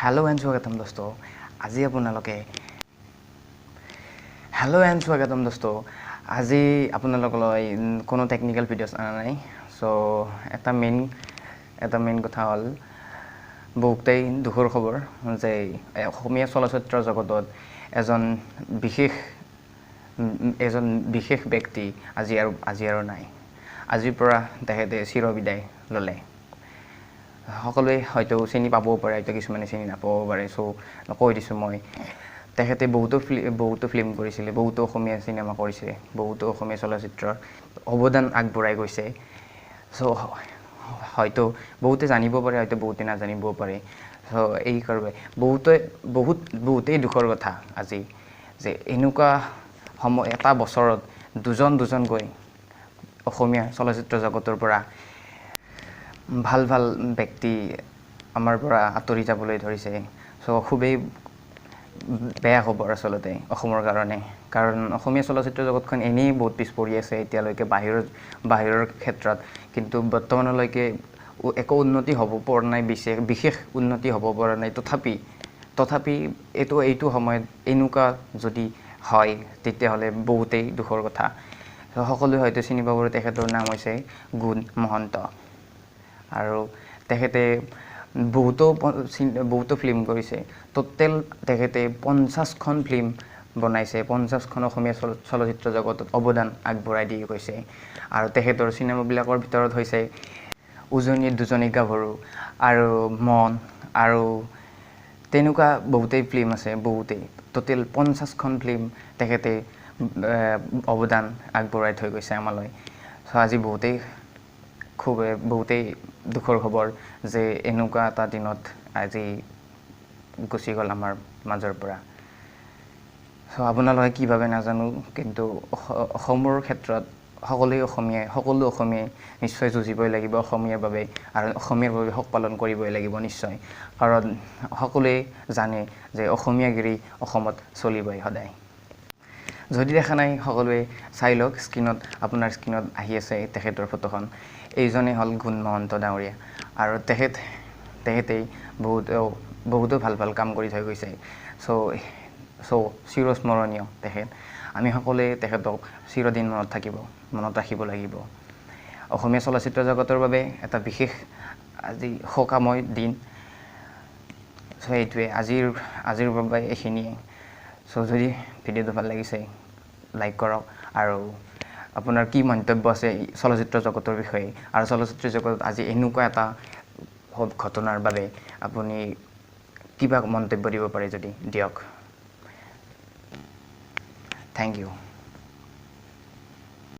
hello and स्वागतम दोस्तों আজি আপোনালোকে हेलो एंड स्वागतम दोस्तों আজি আপোনালোকলৈ কোনো টেকনিক্যাল ভিডিওস আনা নাই সো এটা মেইন কথা হল বহুতেই দুখৰ খবৰ যে অসমীয়া চলচ্চিত্ৰ জগতত এজন বিশেষ ব্যক্তি আজি আৰু নাই আজিৰ পৰা তেখেতে চিৰবিদায় ললে সকলোৱে হয়তো চিনি পাবও পাৰে হয়তো কিছুমানে চিনি নাপাবও পাৰে সো কৈ দিছো মই তেখেতে বহুতো ফিল্ম কৰিছিল বহুতো অসমীয়া সিনেমা কৰিছে বহুতো অসমীয়া চলচ্চিত্ৰৰ অৱদান আগবঢ়াই গৈছে সো হয়তো বহুতে জানিব পাৰে হয়তো বহুতে নাজানিবও পাৰে সো এই কাৰণে বহুতেই দুখৰ কথা আজি যে এনেকুৱা সময় এটা বছৰত দুজন গৈ অসমীয়া চলচ্চিত্ৰ জগতৰ পৰা ভাল ব্যক্তি আমাৰ পৰা আতৰি যাবলৈ ধৰিছে সো খুবেই বেয়া খবৰ আসলতে অসমৰ কাৰণে কাৰণ অসমীয়া চলচ্চিত্ৰ জগতখন এনেই বহুত পিছ পৰি আছে এতিয়ালৈকে বাহিৰৰ ক্ষেত্ৰত কিন্তু বৰ্তমানলৈকে একো উন্নতি হ'ব পৰা নাই বিশেষ উন্নতি হ'ব পৰা নাই তথাপি এইটো সময়ত এনেকুৱা যদি হয় তেতিয়াহ'লে বহুতেই দুখৰ কথা সকলোৱে হয়তো চিনি পাব তেখেতৰ নাম হৈছে গুণ মহন্ত আৰু তেখেতে বহুতো ফিল্ম কৰিছে টোটেল তেখেতে 50খন ফিল্ম বনাইছে 50খন অসমীয়া চলচ্চিত্ৰ জগতত অৱদান আগবঢ়াই দি গৈছে আৰু তেখেতৰ সিনেমাবিলাকৰ ভিতৰত হৈছে উজনিৰ দুজনী গাভৰু আৰু মন আৰু তেনেকুৱা বহুতেই ফিল্ম আছে বহুতেই টোটেল 50খন ফিল্ম তেখেতে অৱদান আগবঢ়াই থৈ গৈছে আমালৈ সো আজি বহুতেই দুখৰ খবৰ যে এনেকুৱা এটা দিনত আজি গুচি গ'ল আমাৰ মাজৰ পৰা সো আপোনালোকে কি ভাবে নাজানো কিন্তু অসমৰ ক্ষেত্ৰত সকলো অসমীয়াই নিশ্চয় যুঁজিবই লাগিব অসমীয়াৰ বাবে আৰু অসমীয়াৰ বাবে হক পালন কৰিবই লাগিব নিশ্চয় কাৰণ সকলোৱে জানে যে অসমীয়াগিৰি অসমত চলিবই সদায় যদি দেখা নাই সকলোৱে চাই লওক আপোনাৰ স্ক্ৰিনত আহি আছে তেখেতৰ ফটোখন এইজনে হল গুণ মহন্ত ডাঙৰীয়া আৰু তেখেতেই বহুতো ভাল কাম কৰি থৈ গৈছে সো চিৰস্মৰণীয় তেখেত আমি সকলোৱে তেখেতক চিৰদিন মনত ৰাখিব লাগিব অসমীয়া চলচ্চিত্ৰ জগতৰ বাবে এটা বিশেষ আজি শোকাময় দিন সো এইটোৱে আজিৰ বাবে এইখিনিয়ে সো যদি ভিডিওটো ভাল লাগিছে লাইক কৰক আৰু আপোনাৰ কি মন্তব্য আছে চলচ্চিত্ৰ জগতৰ বিষয়ে আৰু চলচ্চিত্ৰ জগতত আজি এনেকুৱা এটা ঘটনাৰ বাবে আপুনি কিবা মন্তব্য দিব পাৰে যদি দিয়ক থ্যাংক ইউ